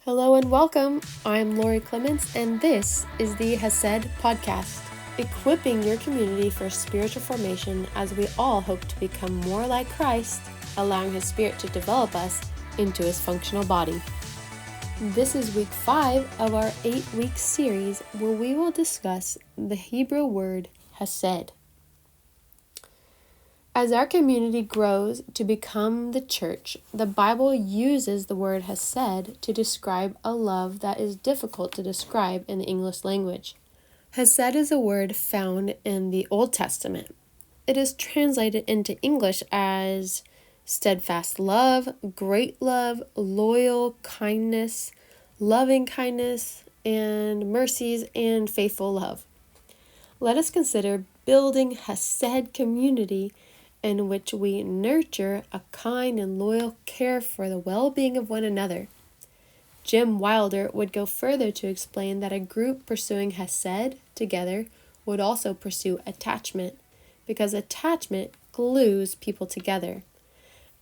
Hello and welcome. I'm Lori Clements, and this is the Hesed podcast, equipping your community for spiritual formation as we all hope to become more like Christ, allowing His Spirit to develop us into His functional body. This is week 5 of our 8-week series where we will discuss the Hebrew word Hesed. As our community grows to become the church, the Bible uses the word Hesed to describe a love that is difficult to describe in the English language. Hesed is a word found in the Old Testament. It is translated into English as steadfast love, great love, loyal kindness, loving kindness, and mercies and faithful love. Let us consider building Hesed community in which we nurture a kind and loyal care for the well-being of one another. Jim Wilder would go further to explain that a group pursuing Hesed together would also pursue attachment, because attachment glues people together.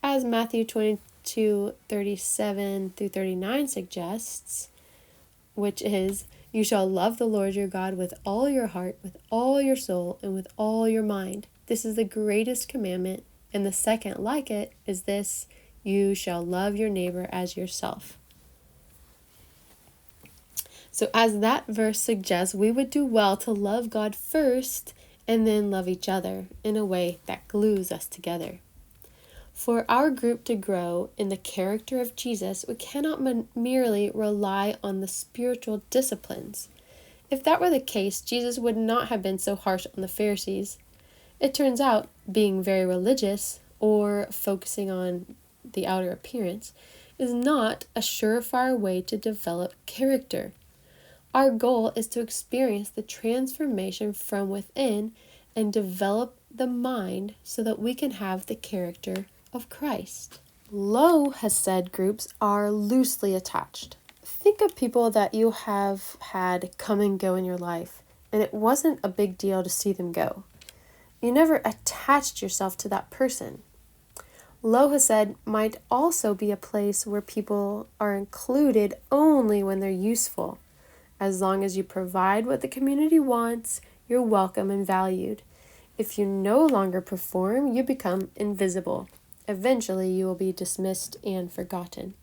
As Matthew 22:37-39 suggests, which is, "You shall love the Lord your God with all your heart, with all your soul, and with all your mind. This is the greatest commandment, and the second like it is this, you shall love your neighbor as yourself." So as that verse suggests, we would do well to love God first and then love each other in a way that glues us together. For our group to grow in the character of Jesus, we cannot merely rely on the spiritual disciplines. If that were the case, Jesus would not have been so harsh on the Pharisees. It turns out being very religious or focusing on the outer appearance is not a surefire way to develop character. Our goal is to experience the transformation from within and develop the mind so that we can have the character of Christ. Low Hesed groups are loosely attached. Think of people that you have had come and go in your life, and it wasn't a big deal to see them go. You never attached yourself to that person. Low Hesed might also be a place where people are included only when they're useful. As long as you provide what the community wants, you're welcome and valued. If you no longer perform, you become invisible. Eventually, you will be dismissed and forgotten.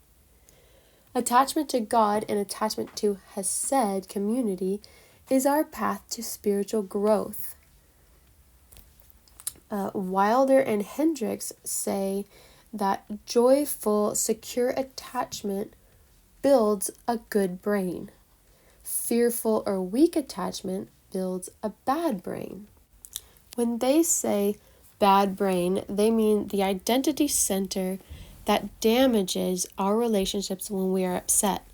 Attachment to God and attachment to Hesed community is our path to spiritual growth. Wilder and Hendricks say that joyful, secure attachment builds a good brain. Fearful or weak attachment builds a bad brain. When they say bad brain, they mean the identity center that damages our relationships when we are upset.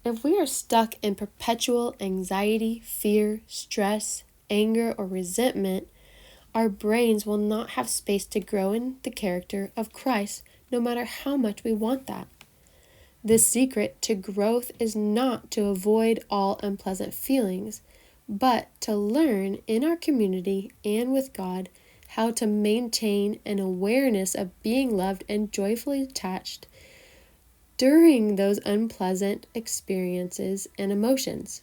If we are stuck in perpetual anxiety, fear, stress, anger, or resentment, our brains will not have space to grow in the character of Christ, no matter how much we want that. The secret to growth is not to avoid all unpleasant feelings, but to learn in our community and with God how to maintain an awareness of being loved and joyfully attached during those unpleasant experiences and emotions.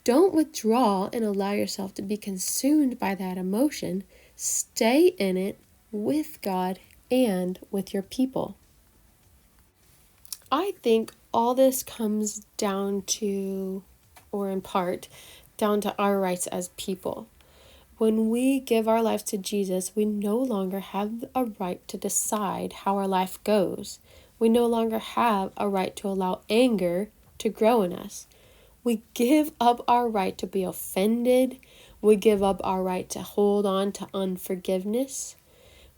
Don't withdraw and allow yourself to be consumed by that emotion. Stay in it with God and with your people. I think all this comes down to, or in part, down to our rights as people. When we give our lives to Jesus, we no longer have a right to decide how our life goes. We no longer have a right to allow anger to grow in us. We give up our right to be offended. We give up our right to hold on to unforgiveness.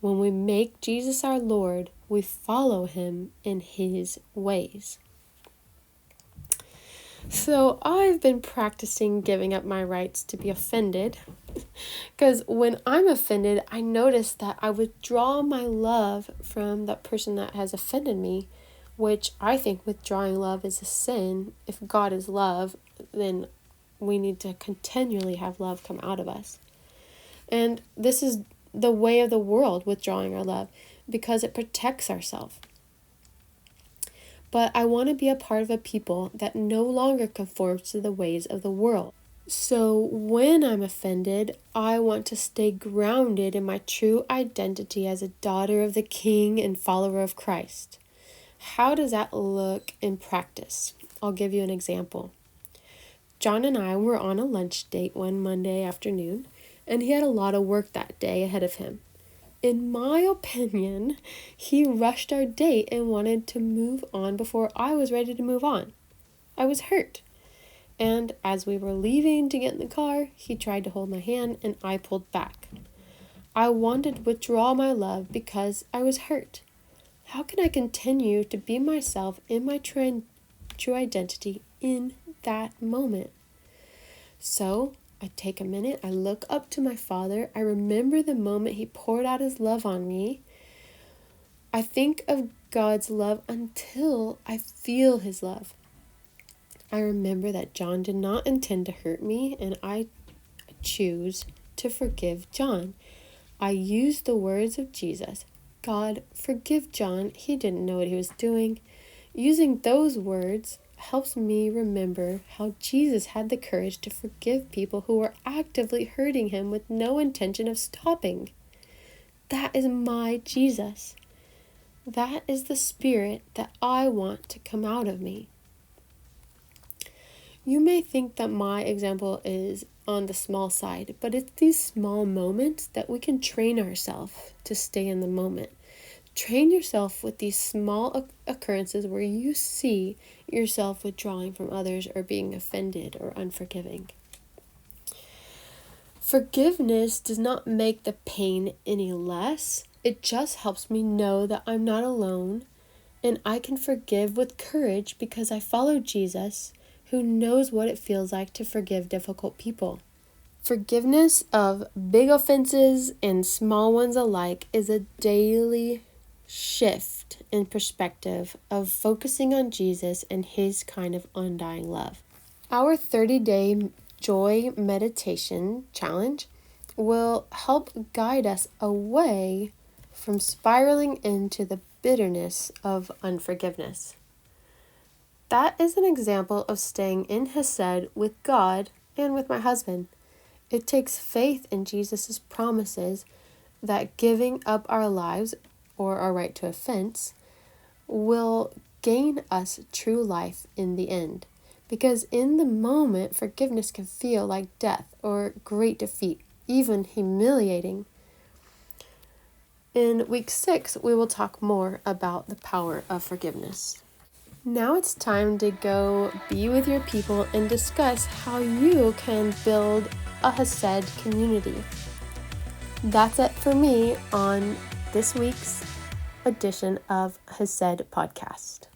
When we make Jesus our Lord, we follow Him in His ways. So I've been practicing giving up my rights to be offended, because when I'm offended, I notice that I withdraw my love from that person that has offended me, which I think withdrawing love is a sin. If God is love, then we need to continually have love come out of us. And this is the way of the world, withdrawing our love, because it protects ourselves. but I want to be a part of a people that no longer conforms to the ways of the world. So when I'm offended, I want to stay grounded in my true identity as a daughter of the King and follower of Christ. How does that look in practice? I'll give you an example. John and I were on a lunch date one Monday afternoon, and he had a lot of work that day ahead of him. In my opinion, he rushed our date and wanted to move on before I was ready to move on. I was hurt. And as we were leaving to get in the car, he tried to hold my hand and I pulled back. I wanted to withdraw my love because I was hurt. How can I continue to be myself in my true identity in that moment? So I take a minute, I look up to my Father, I remember the moment he poured out his love on me. I think of God's love until I feel his love. I remember that John did not intend to hurt me, and I choose to forgive John. I use the words of Jesus. God, forgive John. He didn't know what he was doing. Using those words helps me remember how Jesus had the courage to forgive people who were actively hurting him with no intention of stopping. That is my Jesus. That is the spirit that I want to come out of me. You may think that my example is on the small side, but it's these small moments that we can train ourselves to stay in the moment. Train yourself with these small occurrences where you see yourself withdrawing from others or being offended or unforgiving. Forgiveness does not make the pain any less. It just helps me know that I'm not alone and I can forgive with courage because I follow Jesus, who knows what it feels like to forgive difficult people. Forgiveness of big offenses and small ones alike is a daily shift in perspective of focusing on Jesus and his kind of undying love. Our 30-day joy meditation challenge will help guide us away from spiraling into the bitterness of unforgiveness. That is an example of staying in Hesed with God and with my husband. It takes faith in Jesus' promises that giving up our lives or our right to offense will gain us true life in the end. Because in the moment, forgiveness can feel like death or great defeat, even humiliating. In week 6, we will talk more about the power of forgiveness. Now it's time to go be with your people and discuss how you can build a Hesed community. That's it for me on this week's edition of Hesed Podcast.